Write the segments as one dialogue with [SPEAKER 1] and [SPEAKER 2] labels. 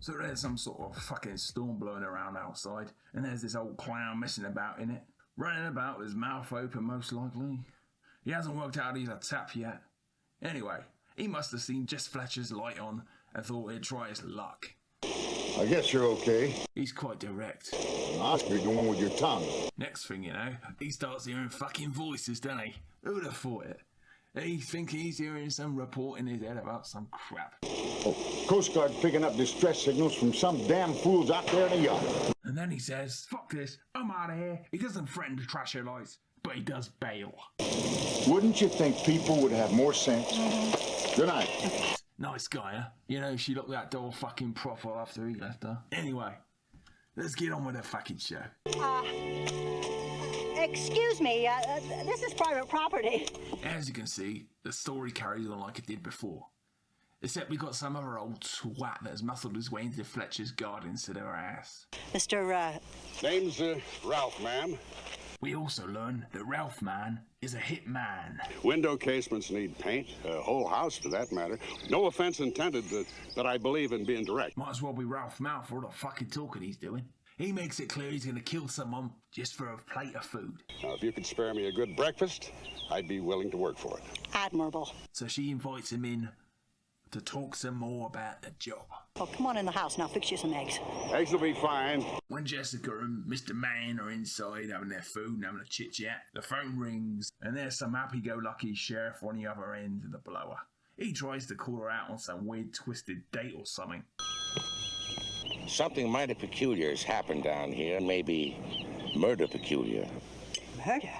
[SPEAKER 1] So there's some sort of fucking storm blowing around outside, and there's this old clown messing about in it, running about with his mouth open most likely. He hasn't worked out he's a tap yet. Anyway, he must have seen Jess Fletcher's light on and thought he'd try his luck.
[SPEAKER 2] I guess you're okay.
[SPEAKER 1] He's quite direct.
[SPEAKER 2] Must be going with your tongue.
[SPEAKER 1] Next thing you know, he starts hearing fucking voices, doesn't he? Who'd have thought it? He thinks he's hearing some report in his head about some crap.
[SPEAKER 2] Oh, Coast Guard picking up distress signals from some damn fools out there in the yard.
[SPEAKER 1] And then he says, fuck this, I'm out of here. He doesn't threaten to trash your lights, but he does bail.
[SPEAKER 2] Wouldn't you think people would have more sense? Good night.
[SPEAKER 1] Nice guy, huh? You know, she locked that door fucking proper after he left her. Anyway, let's get on with the fucking show.
[SPEAKER 3] Excuse me, this is private property.
[SPEAKER 1] As you can see, the story carries on like it did before. Except we got some other old twat that has muscled his way into Fletcher's garden instead of her ass.
[SPEAKER 3] Mr.
[SPEAKER 4] Name's Ralph, ma'am.
[SPEAKER 1] We also learn that Ralph man is a hit man.
[SPEAKER 4] Window casements need paint, a whole house for that matter. No offense intended, but I believe in being direct.
[SPEAKER 1] Might as well be Ralph Mouth for all the fucking talking he's doing. He makes it clear he's gonna kill someone just for a plate of food.
[SPEAKER 4] Now, if you could spare me a good breakfast, I'd be willing to work for it.
[SPEAKER 3] Admirable.
[SPEAKER 1] So she invites him in to talk some more about the job.
[SPEAKER 3] Oh, come on in the house now, fix you some eggs.
[SPEAKER 4] Eggs will be fine.
[SPEAKER 1] When Jessica and Mr. Man are inside having their food and having a chit-chat, the phone rings and there's some happy-go-lucky sheriff on the other end of the blower. He tries to call her out on some weird twisted date or something.
[SPEAKER 5] Something mighty peculiar has happened down here, maybe murder peculiar.
[SPEAKER 3] Murder?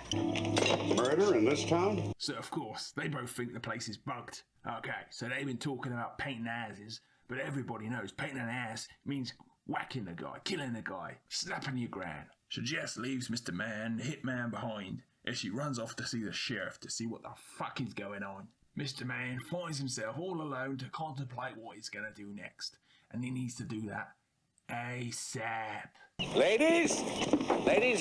[SPEAKER 4] Murder in this town?
[SPEAKER 1] So, of course, they both think the place is bugged. Okay, so they've been talking about painting asses, but everybody knows painting an ass means whacking the guy, killing the guy, slapping your gran. So Jess leaves Mr. Man, the hitman, behind as she runs off to see the sheriff to see what the fuck is going on. Mr. Man finds himself all alone to contemplate what he's going to do next, and he needs to do that ASAP.
[SPEAKER 5] Ladies,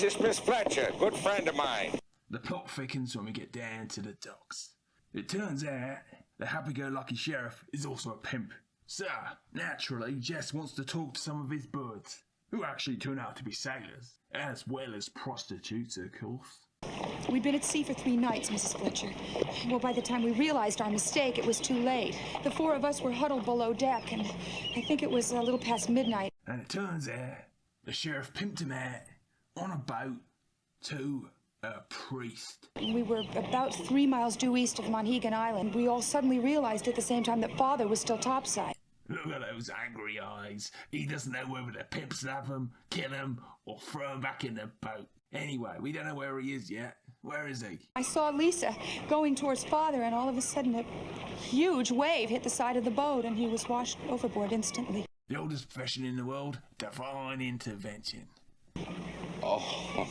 [SPEAKER 5] it's Miss Fletcher, good friend of mine.
[SPEAKER 1] The plot thickens when we get down to the docks. It turns out the happy-go-lucky sheriff is also a pimp. So, naturally, Jess wants to talk to some of his birds, who actually turn out to be sailors, as well as prostitutes, of course.
[SPEAKER 6] We'd been at sea for 3 nights, Mrs. Fletcher. Well, by the time we realized our mistake, it was too late. The 4 of us were huddled below deck, and I think it was a little past midnight.
[SPEAKER 1] And it turns out the sheriff pimped him out on a boat to a priest.
[SPEAKER 6] We were about 3 miles due east of Monhegan Island. We all suddenly realized at the same time that Father was still topside.
[SPEAKER 1] Look at those angry eyes. He doesn't know whether the pimp slap him, kill him, or throw him back in the boat. Anyway, we don't know where he is yet. Where is he?
[SPEAKER 6] I saw Lisa going towards Father, and all of a sudden a huge wave hit the side of the boat, and he was washed overboard instantly.
[SPEAKER 1] The oldest profession in the world, divine intervention.
[SPEAKER 5] Oh,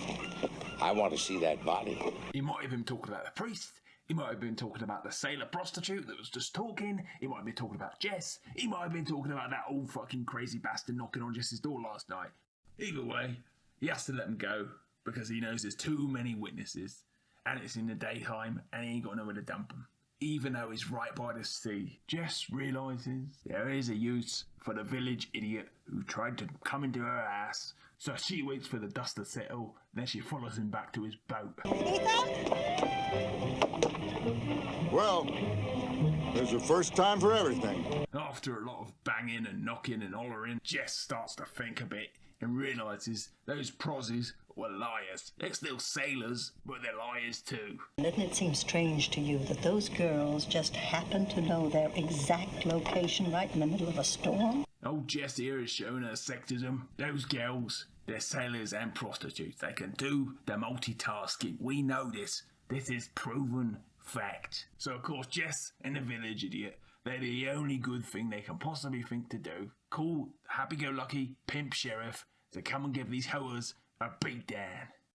[SPEAKER 5] I want to see that body.
[SPEAKER 1] He might have been talking about the priest. He might have been talking about the sailor prostitute that was just talking. He might have been talking about Jess. He might have been talking about that old fucking crazy bastard knocking on Jess's door last night. Either way, he has to let him go because he knows there's too many witnesses and it's in the daytime and he ain't got nowhere to dump them. Even though he's right by the sea, Jess realises there is a use for the village idiot who tried to come into her ass. So she waits for the dust to settle, then she follows him back to his boat.
[SPEAKER 2] Well, there's a first time for everything.
[SPEAKER 1] After a lot of banging and knocking and hollering, Jess starts to think a bit and realises those prozzies were liars. They're still sailors, but they're liars too.
[SPEAKER 3] Doesn't it seem strange to you that those girls just happen to know their exact location right in the middle of a storm?
[SPEAKER 1] Old Jess here is showing her sexism. Those girls, they're sailors and prostitutes. They can do the multitasking. We know this. This is proven fact. So of course Jess and the village idiot, they're the only good thing they can possibly think to do. Call happy-go-lucky pimp sheriff to come and give these hoers a beatdown.